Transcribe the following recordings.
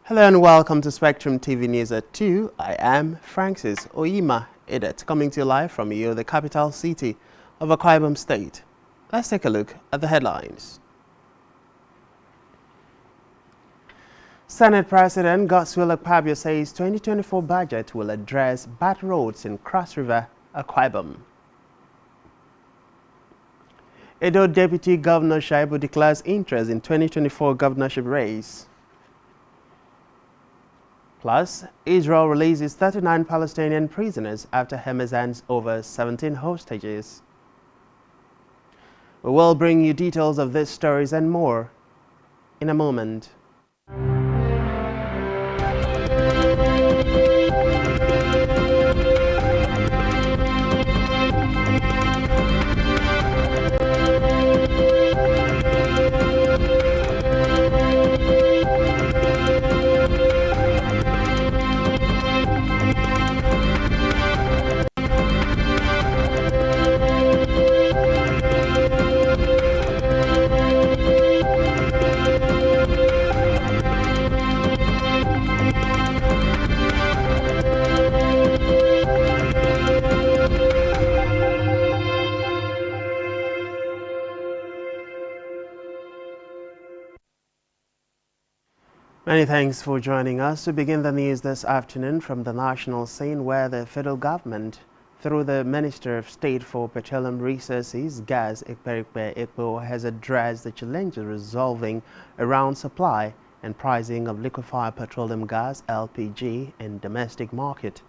Hello and welcome to Spectrum TV News at 2. I am Francis Oyima Edet, coming to you live from Iyo, the capital city of Akwa Ibom State. Let's take a look at the headlines. Senate President Godswill Akpabio says 2024 budget will address bad roads in Cross River, Akwa Ibom. Edo Deputy Governor Shaibu declares interest in 2024 governorship race. Plus, Israel releases 39 Palestinian prisoners after Hamas hands over 17 hostages. We will bring you details of these stories and more in a moment. Many thanks for joining us. We begin the news this afternoon from the national scene, where the federal government, through the Minister of State for Petroleum Resources, Gas, Ekpo, has addressed the challenges resolving around supply and pricing of liquefied petroleum gas (LPG) in domestic market.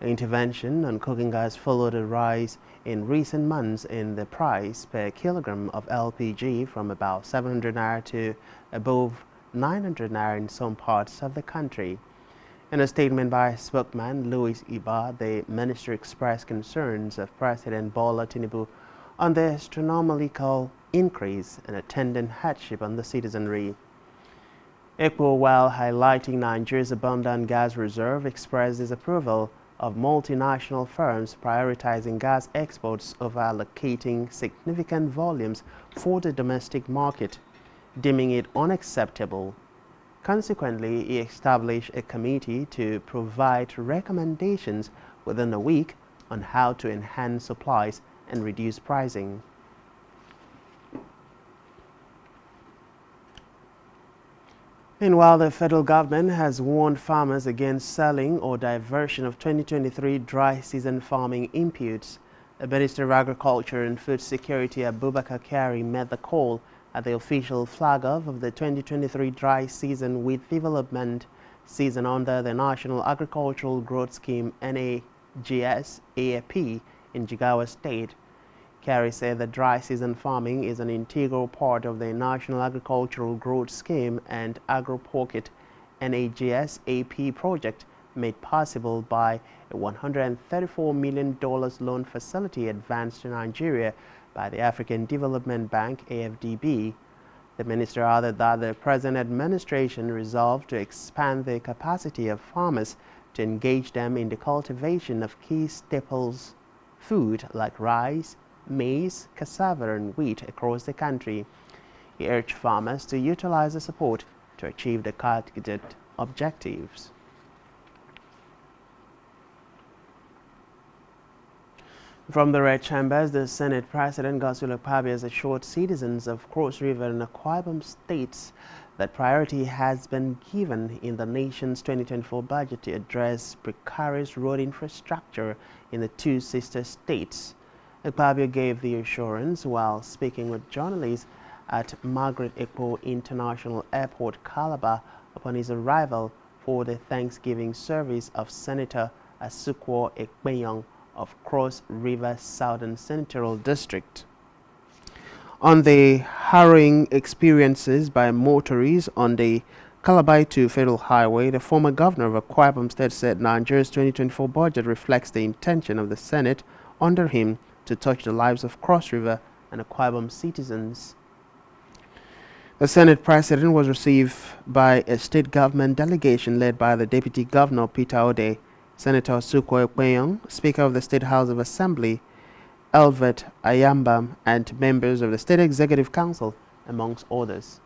Intervention on cooking gas followed a rise in recent months in the price per kilogram of LPG from about 700 naira to above 900 naira in some parts of the country. In a statement by spokesman Louis Iba, the minister expressed concerns of President Bola Tinubu on the astronomical increase and attendant hardship on the citizenry. Ekpo, while highlighting Nigeria's abundant gas reserve, expressed disapproval of multinational firms prioritizing gas exports over allocating significant volumes for the domestic market, deeming it unacceptable. Consequently, he established a committee to provide recommendations within a week on how to enhance supplies and reduce pricing. Meanwhile, the federal government has warned farmers against selling or diversion of 2023 dry season farming inputs. The Minister of Agriculture and Food Security, Abubakar Kyari, met the call at the official flag-off of the 2023 dry season wheat development season under the National Agricultural Growth Scheme (NAGS) AAP in Jigawa State. Kyari said that dry season farming is an integral part of the National Agricultural Growth Scheme and Agro-Pocket NAGS AP project, made possible by a $134 million loan facility advanced to Nigeria by the African Development Bank (AFDB). The minister added that the present administration resolved to expand the capacity of farmers to engage them in the cultivation of key staples food like rice, maize, cassava, and wheat across the country. He urged farmers to utilize the support to achieve the targeted objectives. From the Red Chambers, the Senate President Godswill Akpabio has assured citizens of Cross River and Akwa Ibom states that priority has been given in the nation's 2024 budget to address precarious road infrastructure in the two sister states. Akpabio gave the assurance while speaking with journalists at Margaret Ekpo International Airport, Calabar, upon his arrival for the Thanksgiving service of Senator Asukwo Ekpenyong of Cross River Southern Senatorial District. On the harrowing experiences by motorists on the Calabar to Federal Highway, the former governor of Akwa Ibom State said Nigeria's 2024 budget reflects the intention of the Senate under him to touch the lives of Cross River and Akwa Ibom citizens. The Senate President was received by a state government delegation led by the Deputy Governor Peter Ode, Senator Asukwo Ekpenyong, Speaker of the State House of Assembly, Elvet Ayambam, and members of the State Executive Council, amongst others.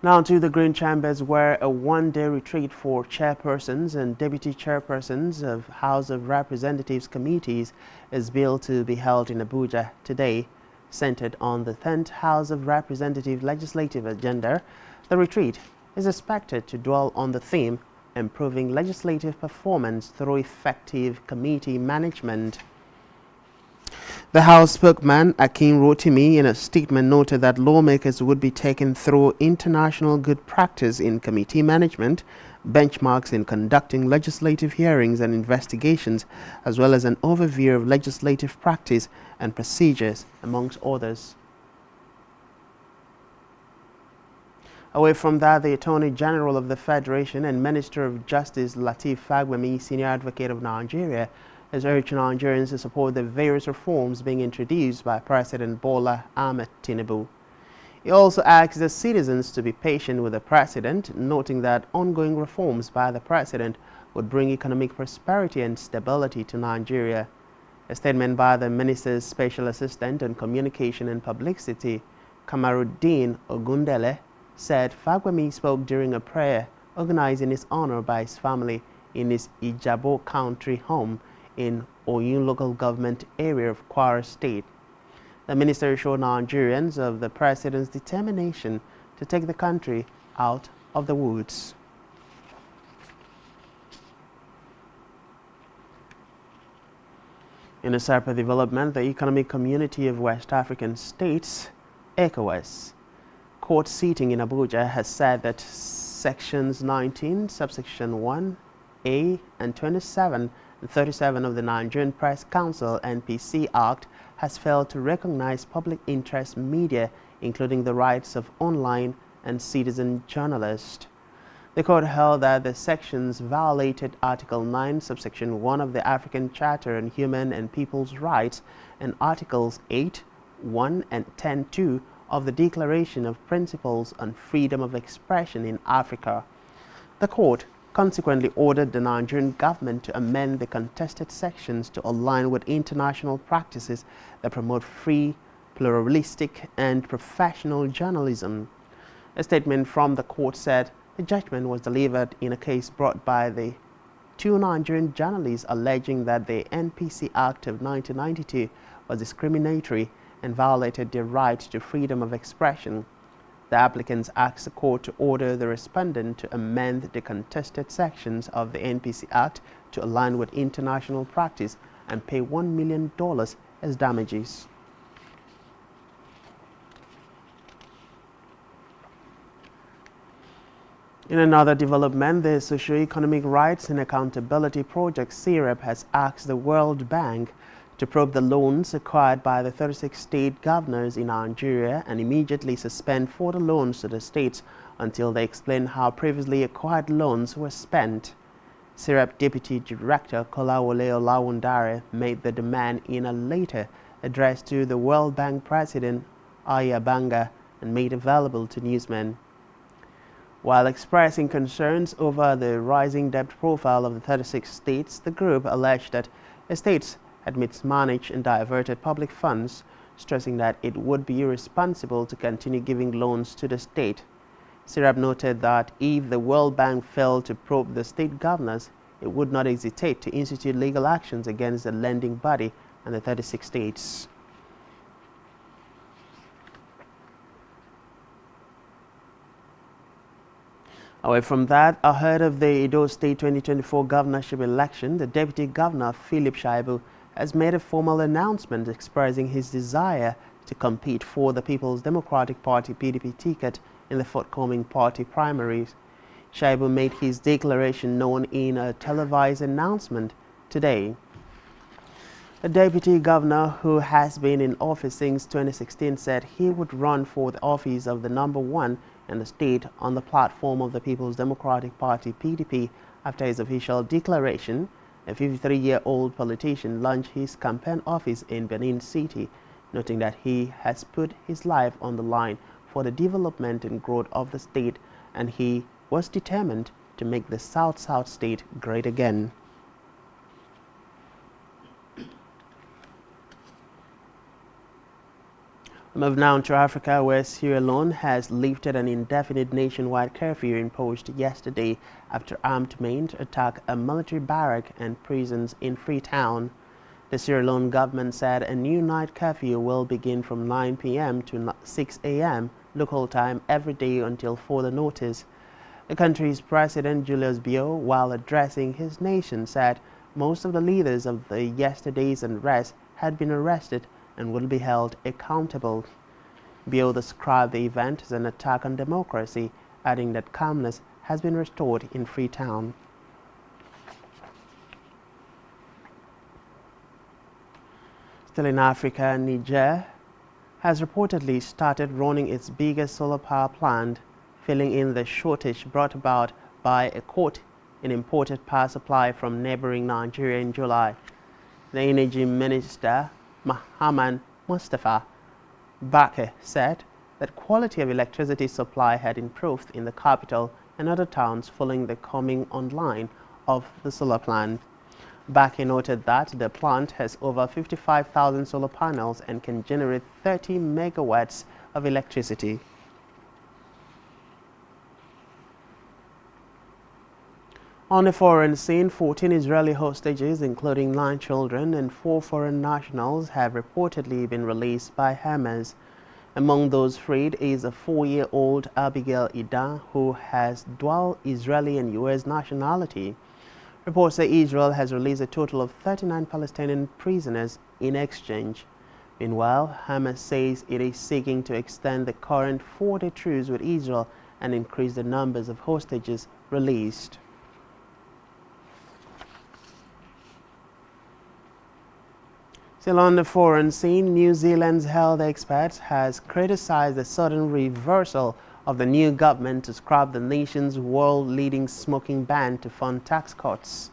Now to the Green Chambers, where a one-day retreat for chairpersons and deputy chairpersons of House of Representatives committees is billed to be held in Abuja today. Centered on the 10th House of Representatives legislative agenda, the retreat is expected to dwell on the theme improving legislative performance through effective committee management. The House spokesman, Akin Rotimi, in a statement noted that lawmakers would be taken through international good practice in committee management, benchmarks in conducting legislative hearings and investigations, as well as an overview of legislative practice and procedures, amongst others. Away from that, the Attorney General of the Federation and Minister of Justice Lateef Fagbemi, Senior Advocate of Nigeria, has urged Nigerians to support the various reforms being introduced by President Bola Ahmed Tinubu. He also asked the citizens to be patient with the president, noting that ongoing reforms by the president would bring economic prosperity and stability to Nigeria. A statement by the minister's special assistant on communication and publicity, Kamaruddin Ogundele, said Fagbemi spoke during a prayer organized in his honor by his family in his Ijabo country home in Oyun local government area of Kwara State. The minister assured Nigerians of the president's determination to take the country out of the woods. In a separate development, the Economic Community of West African States, ECOWAS, court sitting in Abuja has said that sections 19, subsection 1A and 27 and 37 of the Nigerian Press Council (NPC) Act has failed to recognize public interest media, including the rights of online and citizen journalists. The court held that the sections violated Article 9, subsection 1 of the African Charter on Human and People's Rights and Articles 8, 1 and 10.2 of the Declaration of Principles on Freedom of Expression in Africa. The court consequently ordered the Nigerian government to amend the contested sections to align with international practices that promote free, pluralistic, and professional journalism. A statement from the court said the judgment was delivered in a case brought by the two Nigerian journalists alleging that the NPC Act of 1992 was discriminatory and violated their right to freedom of expression. The applicants asked the court to order the respondent to amend the contested sections of the NPC Act to align with international practice and pay $1 million as damages. In another development, the Socio-Economic Rights and Accountability Project (SEREP) has asked the World Bank to probe the loans acquired by the 36 state governors in Nigeria and immediately suspend further loans to the states until they explain how previously acquired loans were spent. SEREP Deputy Director Kolawole Olawundare made the demand in a letter addressed to the World Bank President Aya Banga and made available to newsmen. While expressing concerns over the rising debt profile of the 36 states, the group alleged that the states had mismanaged and diverted public funds, stressing that it would be irresponsible to continue giving loans to the state. SEREP noted that if the World Bank failed to probe the state governors, it would not hesitate to institute legal actions against the lending body and the 36 states. Away from that, ahead of the Edo State 2024 governorship election, the Deputy Governor, Philip Shaibu, has made a formal announcement expressing his desire to compete for the People's Democratic Party (PDP) ticket in the forthcoming party primaries. Shaibu made his declaration known in a televised announcement today. The Deputy Governor, who has been in office since 2016, said he would run for the office of the #1 in the state on the platform of the People's Democratic Party (PDP) after his official declaration. A 53-year-old politician launched his campaign office in Benin City, noting that he has put his life on the line for the development and growth of the state, and he was determined to make the South-South state great again. Move now to Africa, where Sierra Leone has lifted an indefinite nationwide curfew imposed yesterday after armed men attacked a military barrack and prisons in Freetown. The Sierra Leone government said a new night curfew will begin from 9 p.m. to 6 a.m. local time every day until further notice. The country's President Julius Bio, while addressing his nation, said most of the leaders of the yesterday's unrest had been arrested and will be held accountable. Bio described the event as an attack on democracy, adding that calmness has been restored in Freetown. Still in Africa, Niger has reportedly started running its biggest solar power plant, filling in the shortage brought about by a cut in imported power supply from neighboring Nigeria in July. The Energy Minister, Mohamed Mustafa Bakr, said that quality of electricity supply had improved in the capital and other towns following the coming online of the solar plant. Bakr noted that the plant has over 55,000 solar panels and can generate 30 megawatts of electricity. On the foreign scene, 14 Israeli hostages, including 9 children and 4 foreign nationals, have reportedly been released by Hamas. Among those freed is a 4-year-old Abigail Idan, who has dual Israeli and U.S. nationality. Reports say Israel has released a total of 39 Palestinian prisoners in exchange. Meanwhile, Hamas says it is seeking to extend the current 4-day truce with Israel and increase the numbers of hostages released. Still on the foreign scene, New Zealand's health experts has criticized the sudden reversal of the new government to scrap the nation's world-leading smoking ban to fund tax cuts.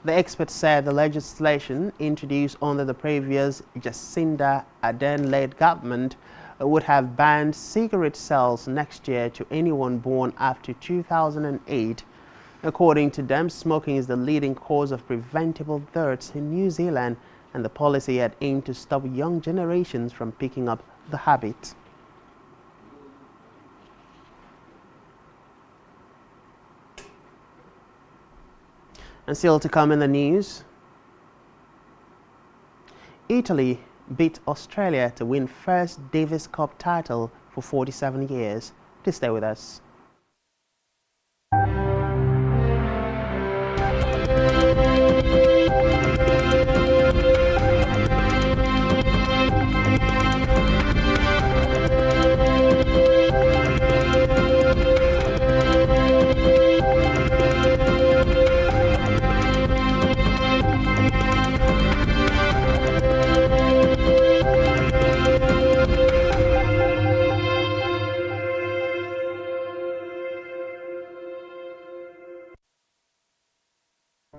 The experts said the legislation introduced under the previous Jacinda Ardern-led government would have banned cigarette sales next year to anyone born after 2008. According to them, smoking is the leading cause of preventable deaths in New Zealand, and the policy had aimed to stop young generations from picking up the habit. And still to come in the news, Italy beat Australia to win first Davis Cup title for 47 years. Please stay with us.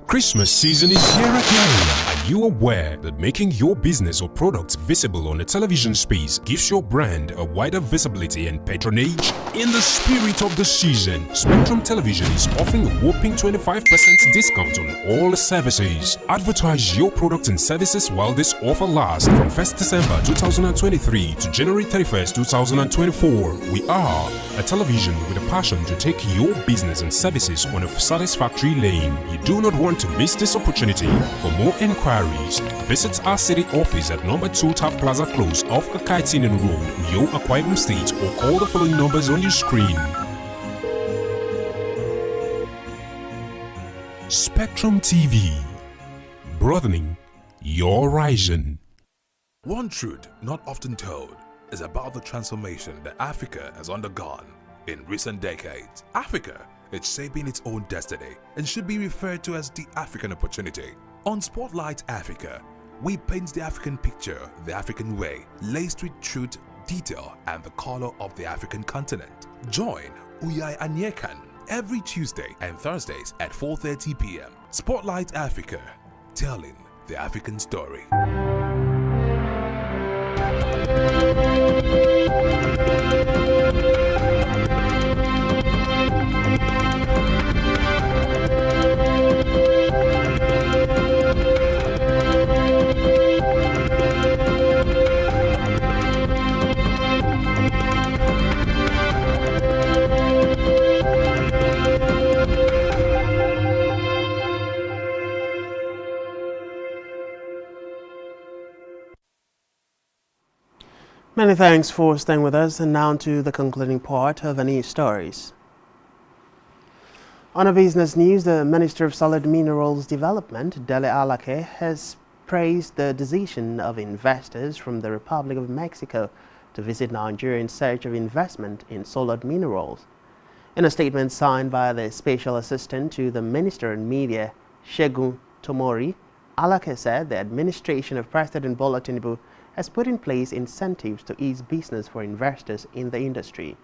Christmas season is here again. Are you aware that making your business or products visible on the television space gives your brand a wider visibility and patronage? In the spirit of the season, Spectrum Television is offering a whopping 25% discount on all services. Advertise your products and services while this offer lasts from 1st December 2023 to January 31st, 2024. We are a television with a passion to take your business and services on a satisfactory lane. You do not want to miss this opportunity. For more enquiries, visit our city office at number 2 Taft Plaza Close off Akaitinen Road, Uyo, Akwa Ibom State, or call the following numbers on your screen. Spectrum TV, broadening your horizon. One truth not often told is about the transformation that Africa has undergone in recent decades. Africa is shaping its own destiny and should be referred to as the African opportunity. On Spotlight Africa, we paint the African picture the African way, laced with truth, detail, and the color of the African continent. Join Uyai Anyekan every Tuesday and Thursdays at 4:30 p.m. Spotlight Africa, telling the African story. Many thanks for staying with us, and now to the concluding part of the news stories. On a business news, the Minister of Solid Minerals Development, Dele Alake, has praised the decision of investors from the Republic of Mexico to visit Nigeria in search of investment in solid minerals. In a statement signed by the Special Assistant to the Minister on Media, Segun Tomori, Alake said the administration of President Bola Tinubu has put in place incentives to ease business for investors in the industry.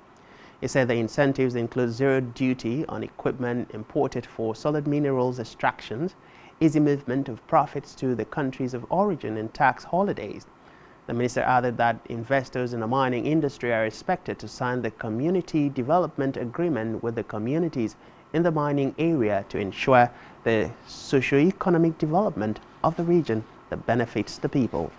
He said the incentives include zero duty on equipment imported for solid minerals extractions, easy movement of profits to the countries of origin, and tax holidays. The minister added that investors in the mining industry are expected to sign the Community Development Agreement with the communities in the mining area to ensure the socio-economic development of the region that benefits the people.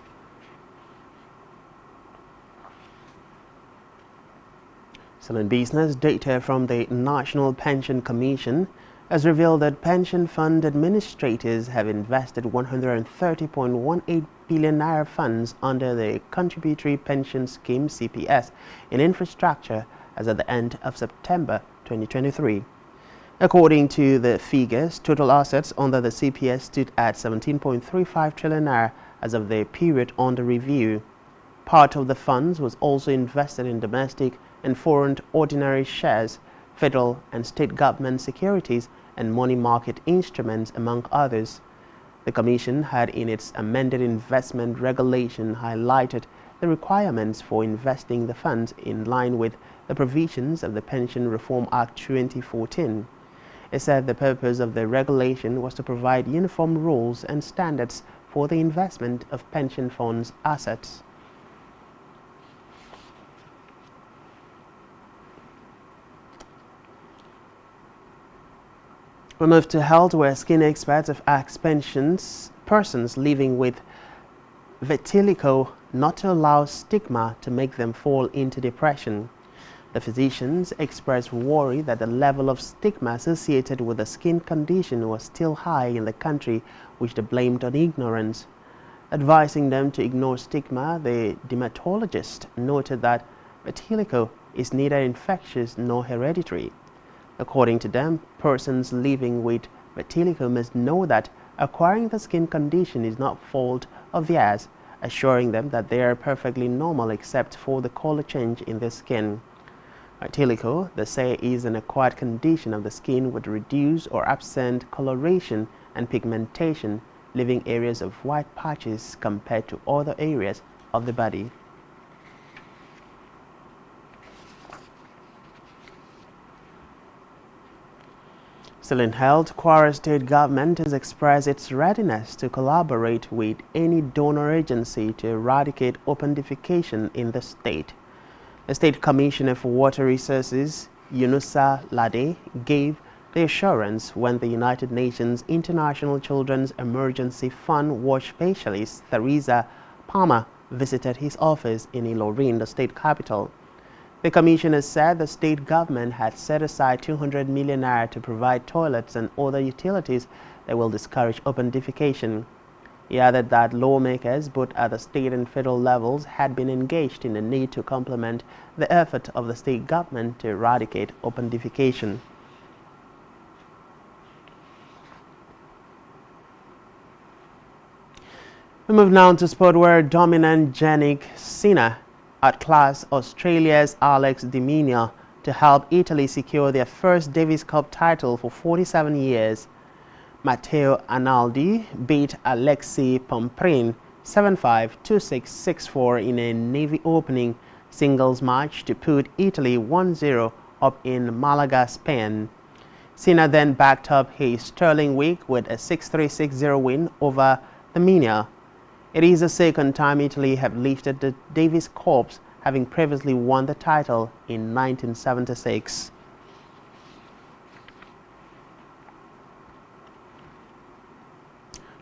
Still in business, data from the National Pension Commission has revealed that pension fund administrators have invested 130.18 billion naira funds under the Contributory Pension Scheme (CPS) in infrastructure as at the end of September 2023. According to the figures, total assets under the CPS stood at 17.35 trillion naira as of the period under review. Part of the funds was also invested in domestic and foreign ordinary shares, federal and state government securities, and money market instruments, among others. The Commission had in its amended investment regulation highlighted the requirements for investing the funds in line with the provisions of the Pension Reform Act 2014. It said the purpose of the regulation was to provide uniform rules and standards for the investment of pension funds' assets. We move to health, where skin experts have asked persons living with vitiligo not to allow stigma to make them fall into depression. The physicians expressed worry that the level of stigma associated with the skin condition was still high in the country, which they blamed on ignorance. Advising them to ignore stigma, the dermatologist noted that vitiligo is neither infectious nor hereditary. According to them, persons living with vitiligo must know that acquiring the skin condition is not fault of theirs, assuring them that they are perfectly normal except for the color change in their skin. Vitiligo, they say, is an acquired condition of the skin with reduced or absent coloration and pigmentation, leaving areas of white patches compared to other areas of the body. Still in health, Kwara State Government has expressed its readiness to collaborate with any donor agency to eradicate open defecation in the state. The State Commissioner for Water Resources, Yunusa Lade, gave the assurance when the United Nations International Children's Emergency Fund Watch Specialist Theresa Palmer visited his office in Ilorin, the state capital. The commissioner said the state government had set aside 200 million naira to provide toilets and other utilities that will discourage open defecation. He added that lawmakers, both at the state and federal levels, had been engaged in the need to complement the effort of the state government to eradicate open defecation. We move now to sport, where dominant Jannik Sinner outclassed Australia's Alex de Minaur to help Italy secure their first Davis Cup title for 47 years. Matteo Analdi beat Alexei Pomprin 7-5, 2-6, 6-4 in a Navy opening singles match to put Italy 1-0 up in Malaga, Spain. Sinner then backed up his sterling week with a 6-3, 6-0 win over de Minaur. It is the second time Italy have lifted the Davis Cup, having previously won the title in 1976.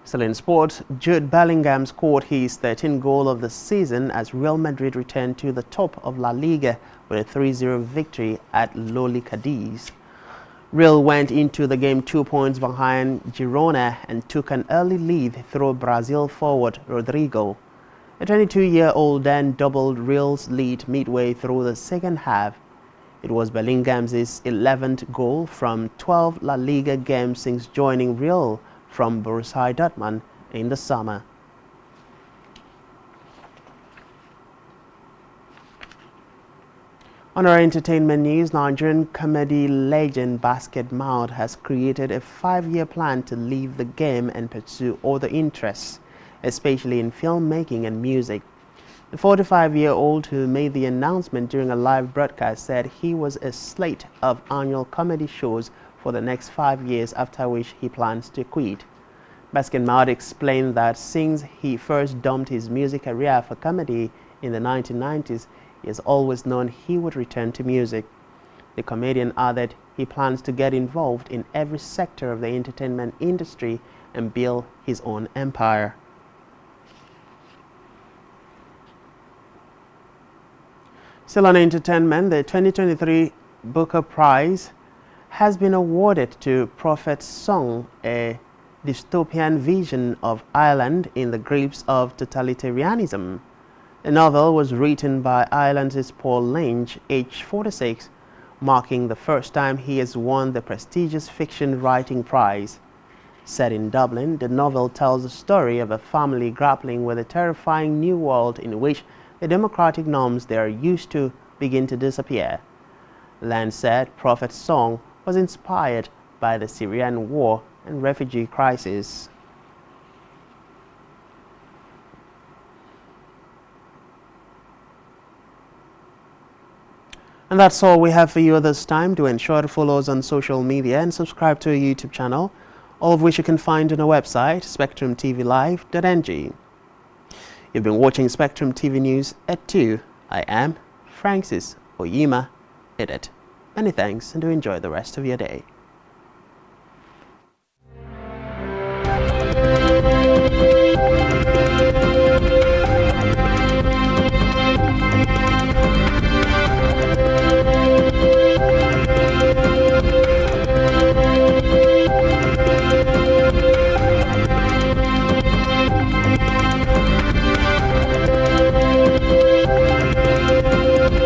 Still in sport, Jude Bellingham scored his 13th goal of the season as Real Madrid returned to the top of La Liga with a 3-0 victory at Loli Cadiz. Real went into the game 2 points behind Girona and took an early lead through Brazil forward Rodrigo. The 22-year-old then doubled Real's lead midway through the second half. It was Bellingham's 11th goal from 12 La Liga games since joining Real from Borussia Dortmund in the summer. On our entertainment news, Nigerian comedy legend Basket Mouth has created a 5-year plan to leave the game and pursue other interests, especially in filmmaking and music. The 45-year-old who made the announcement during a live broadcast said he was a slate of annual comedy shows for the next 5 years, after which he plans to quit. Basket Mouth explained that since he first dumped his music career for comedy in the 1990s, he has always known he would return to music. The comedian added he plans to get involved in every sector of the entertainment industry and build his own empire. Still on entertainment, the 2023 Booker Prize has been awarded to Prophet's Song, a dystopian vision of Ireland in the grips of totalitarianism. The novel was written by Ireland's Paul Lynch, aged 46, marking the first time he has won the prestigious fiction writing prize. Set in Dublin, the novel tells the story of a family grappling with a terrifying new world in which the democratic norms they are used to begin to disappear. Land said Prophet's Song was inspired by the Syrian war and refugee crisis. And that's all we have for you this time. Do ensure to follow us on social media and subscribe to our YouTube channel, all of which you can find on our website, spectrumtvlive.ng. You've been watching Spectrum TV News at 2. I am Francis Oyima, Edit. Many thanks and do enjoy the rest of your day.